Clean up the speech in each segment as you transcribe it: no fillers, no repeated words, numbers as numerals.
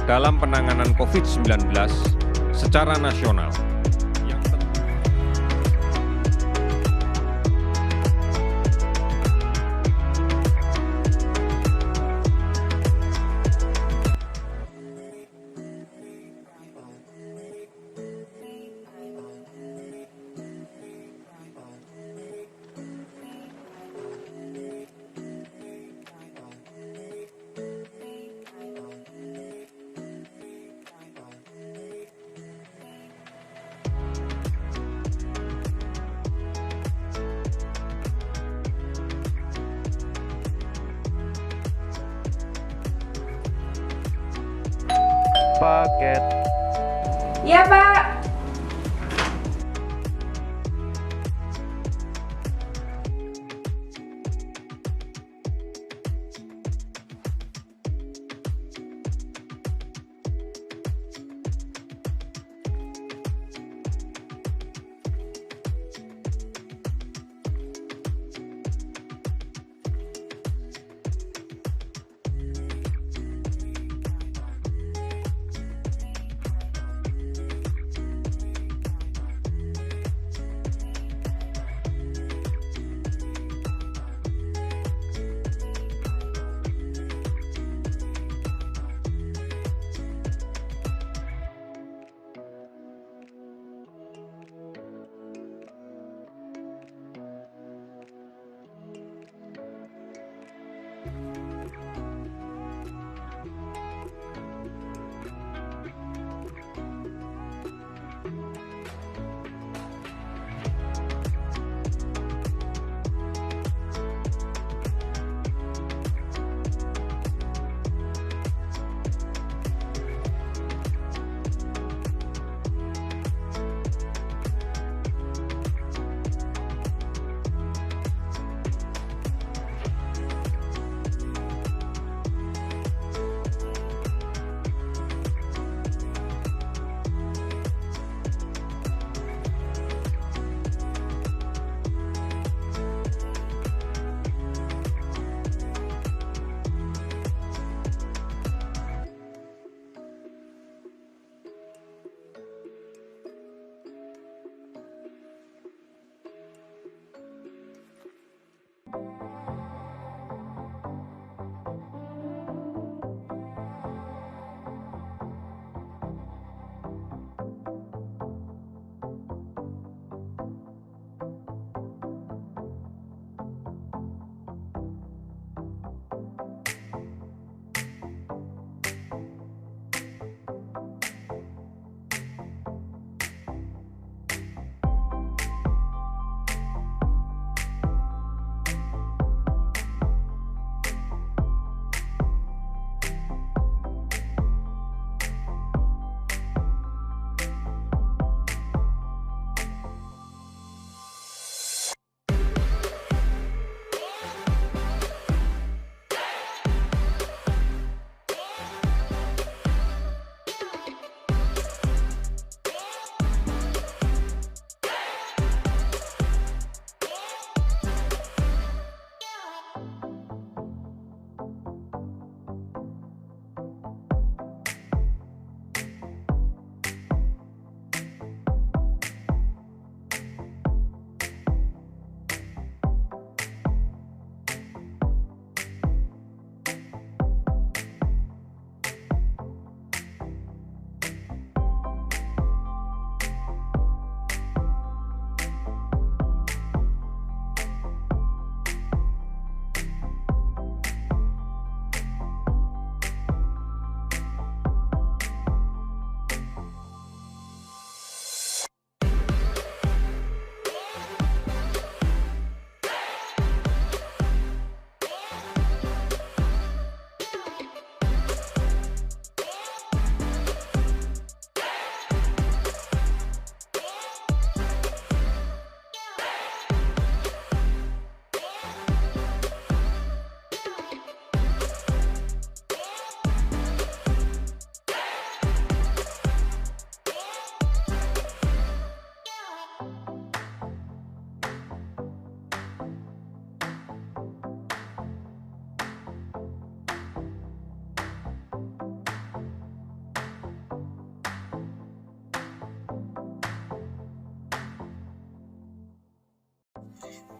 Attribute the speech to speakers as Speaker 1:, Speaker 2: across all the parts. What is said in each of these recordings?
Speaker 1: dalam penanganan COVID-19 secara nasional.
Speaker 2: Paket.
Speaker 3: Iya, Pak.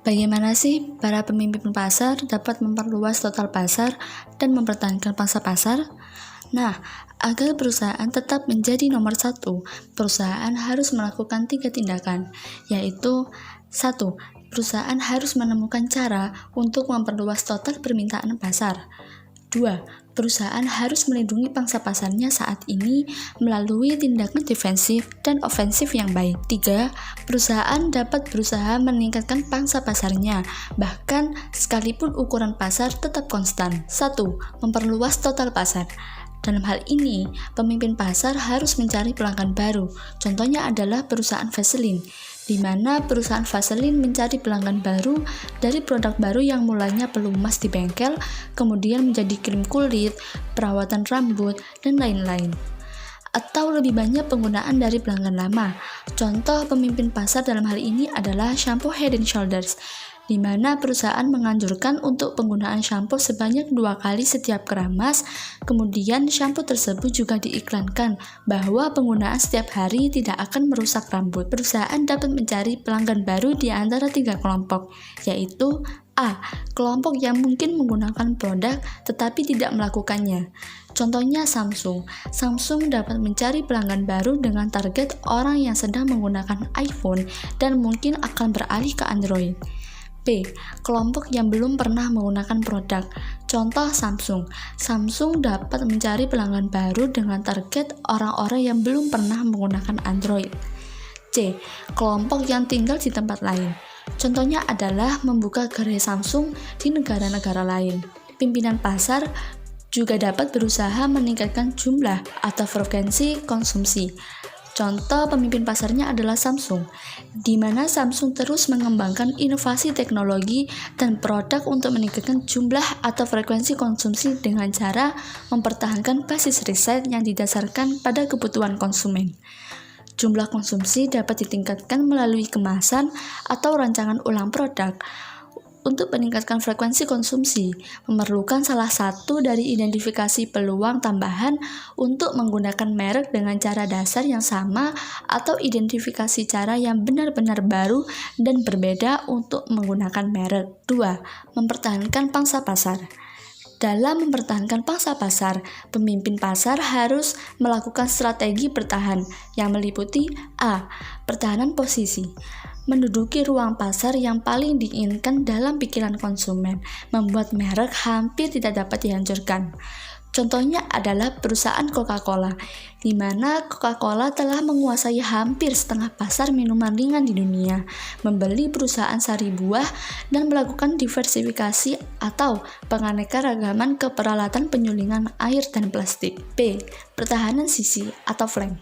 Speaker 2: Bagaimana sih para pemimpin pasar dapat memperluas total pasar dan mempertahankan pangsa pasar? Nah, agar perusahaan tetap menjadi nomor satu, perusahaan harus melakukan 3 tindakan, yaitu 1. Perusahaan harus menemukan cara untuk memperluas total permintaan pasar. 2. Perusahaan harus melindungi pangsa pasarnya saat ini melalui tindakan defensif dan ofensif yang baik. 3. Perusahaan dapat berusaha meningkatkan pangsa pasarnya, bahkan sekalipun ukuran pasar tetap konstan. 1. Memperluas total pasar. Dalam hal ini, pemimpin pasar harus mencari pelanggan baru. Contohnya adalah perusahaan Vaseline, di mana perusahaan Vaseline mencari pelanggan baru dari produk baru yang mulanya pelumas di bengkel, kemudian menjadi krim kulit, perawatan rambut, dan lain-lain. Atau lebih banyak penggunaan dari pelanggan lama. Contoh pemimpin pasar dalam hal ini adalah shampoo Head & Shoulders, di mana perusahaan menganjurkan untuk penggunaan shampoo sebanyak 2 kali setiap keramas. Kemudian shampoo tersebut juga diiklankan bahwa penggunaan setiap hari tidak akan merusak rambut. Perusahaan dapat mencari pelanggan baru di antara 3 kelompok, yaitu A. Kelompok yang mungkin menggunakan produk tetapi tidak melakukannya. Contohnya Samsung. Samsung dapat mencari pelanggan baru dengan target orang yang sedang menggunakan iPhone dan mungkin akan beralih ke Android. B. Kelompok yang belum pernah menggunakan produk. Contoh Samsung. Samsung dapat mencari pelanggan baru dengan target orang-orang yang belum pernah menggunakan Android. C. Kelompok yang tinggal di tempat lain. Contohnya adalah membuka gerai Samsung di negara-negara lain. Pimpinan pasar juga dapat berusaha meningkatkan jumlah atau frekuensi konsumsi. Contoh pemimpin pasarnya adalah Samsung, di mana Samsung terus mengembangkan inovasi teknologi dan produk untuk meningkatkan jumlah atau frekuensi konsumsi dengan cara mempertahankan basis riset yang didasarkan pada kebutuhan konsumen. Jumlah konsumsi dapat ditingkatkan melalui kemasan atau rancangan ulang produk. Untuk meningkatkan frekuensi konsumsi, memerlukan salah satu dari identifikasi peluang tambahan untuk menggunakan merek dengan cara dasar yang sama atau identifikasi cara yang benar-benar baru dan berbeda untuk menggunakan merek. 2. Mempertahankan pangsa pasar. Dalam mempertahankan pangsa pasar, pemimpin pasar harus melakukan strategi bertahan yang meliputi A. Pertahanan posisi. Menduduki ruang pasar yang paling diinginkan dalam pikiran konsumen, membuat merek hampir tidak dapat dihancurkan. Contohnya adalah perusahaan Coca-Cola, di mana Coca-Cola telah menguasai hampir setengah pasar minuman ringan di dunia, membeli perusahaan sari buah, dan melakukan diversifikasi atau penganekaragaman ke peralatan penyulingan air dan plastik. B. Pertahanan sisi atau flank.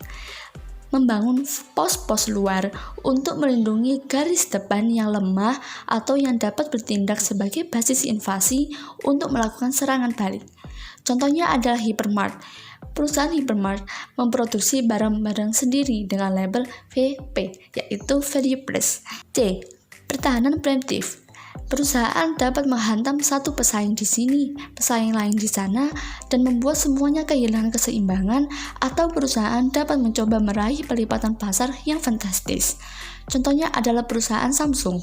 Speaker 2: Membangun pos-pos luar untuk melindungi garis depan yang lemah atau yang dapat bertindak sebagai basis invasi untuk melakukan serangan balik. Contohnya adalah Hypermart. Perusahaan Hypermart memproduksi barang-barang sendiri dengan label VP, yaitu Value Plus. C. Pertahanan preemptif. Perusahaan dapat menghantam satu pesaing di sini, pesaing lain di sana, dan membuat semuanya kehilangan keseimbangan, atau perusahaan dapat mencoba meraih pelipatan pasar yang fantastis. Contohnya adalah perusahaan Samsung,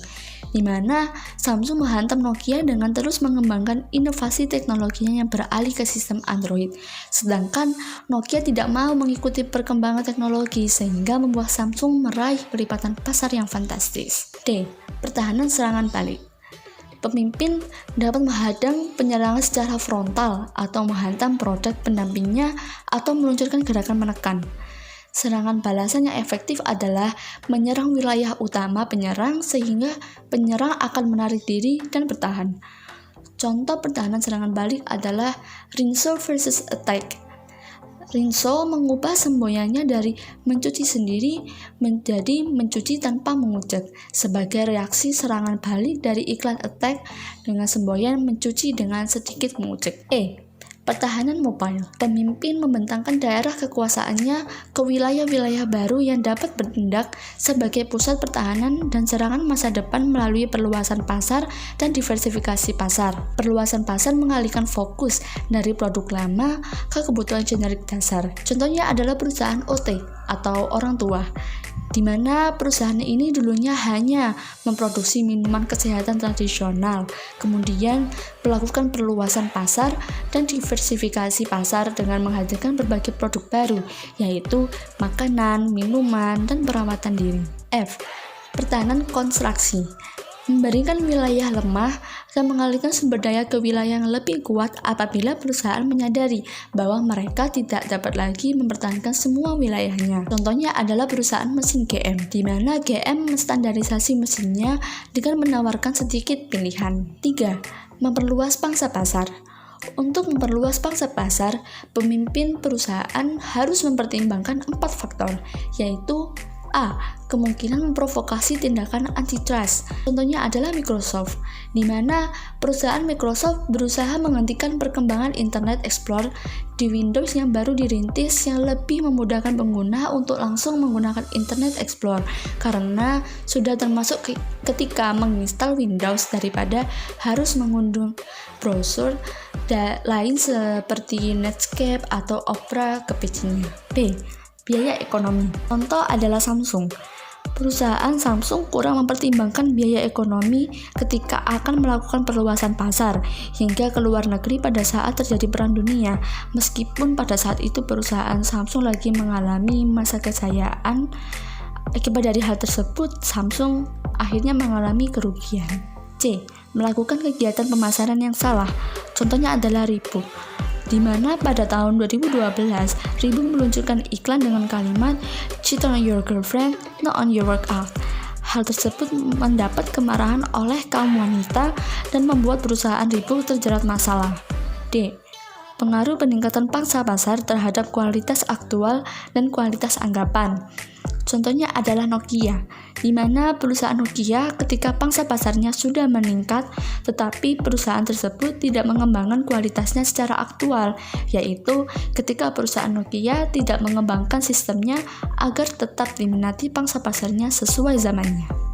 Speaker 2: di mana Samsung menghantam Nokia dengan terus mengembangkan inovasi teknologinya yang beralih ke sistem Android, sedangkan Nokia tidak mau mengikuti perkembangan teknologi sehingga membuat Samsung meraih pelipatan pasar yang fantastis. D. Pertahanan serangan balik. Pemimpin dapat menghadang penyerangan secara frontal atau menghantam produk pendampingnya atau meluncurkan gerakan menekan. Serangan balasan yang efektif adalah menyerang wilayah utama penyerang sehingga penyerang akan menarik diri dan bertahan. Contoh pertahanan serangan balik adalah Rinso versus Attack. Rinso mengubah semboyannya dari mencuci sendiri menjadi mencuci tanpa mengucek sebagai reaksi serangan balik dari iklan Attack dengan semboyan mencuci dengan sedikit mengucek. E. Pertahanan mobile. Pemimpin membentangkan daerah kekuasaannya ke wilayah-wilayah baru yang dapat bertindak sebagai pusat pertahanan dan serangan masa depan melalui perluasan pasar dan diversifikasi pasar. Perluasan pasar mengalihkan fokus dari produk lama ke kebutuhan generik dasar. Contohnya adalah perusahaan OT atau orang tua, di mana perusahaan ini dulunya hanya memproduksi minuman kesehatan tradisional, kemudian melakukan perluasan pasar dan diversifikasi pasar dengan menghadirkan berbagai produk baru, yaitu makanan, minuman, dan perawatan diri. F. Pertahanan konstruksi. Memberikan wilayah lemah dan mengalihkan sumber daya ke wilayah yang lebih kuat apabila perusahaan menyadari bahwa mereka tidak dapat lagi mempertahankan semua wilayahnya. Contohnya adalah perusahaan mesin GM, di mana GM menstandarisasi mesinnya dengan menawarkan sedikit pilihan. 3. Memperluas pangsa pasar. Untuk memperluas pangsa pasar, pemimpin perusahaan harus mempertimbangkan 4 faktor, yaitu A. Kemungkinan memprovokasi tindakan antitrust. Contohnya adalah Microsoft, di mana perusahaan Microsoft berusaha menghentikan perkembangan Internet Explorer di Windows yang baru dirintis yang lebih memudahkan pengguna untuk langsung menggunakan Internet Explorer karena sudah termasuk ketika menginstal Windows daripada harus mengunduh browser lain seperti Netscape atau Opera ke PC-nya. B. Biaya ekonomi. Contoh adalah Samsung. Perusahaan Samsung kurang mempertimbangkan biaya ekonomi ketika akan melakukan perluasan pasar hingga ke luar negeri pada saat terjadi perang dunia. Meskipun pada saat itu perusahaan Samsung lagi mengalami masa kejayaan, akibat dari hal tersebut Samsung akhirnya mengalami kerugian. C. Melakukan kegiatan pemasaran yang salah. Contohnya adalah Reebok, di mana pada tahun 2012, Reebok meluncurkan iklan dengan kalimat "Cheat on your girlfriend, not on your workout". Hal tersebut mendapat kemarahan oleh kaum wanita dan membuat perusahaan Reebok terjerat masalah. D. Pengaruh peningkatan pangsa pasar terhadap kualitas aktual dan kualitas anggapan. Contohnya adalah Nokia, di mana perusahaan Nokia ketika pangsa pasarnya sudah meningkat, tetapi perusahaan tersebut tidak mengembangkan kualitasnya secara aktual, yaitu ketika perusahaan Nokia tidak mengembangkan sistemnya agar tetap diminati pangsa pasarnya sesuai zamannya.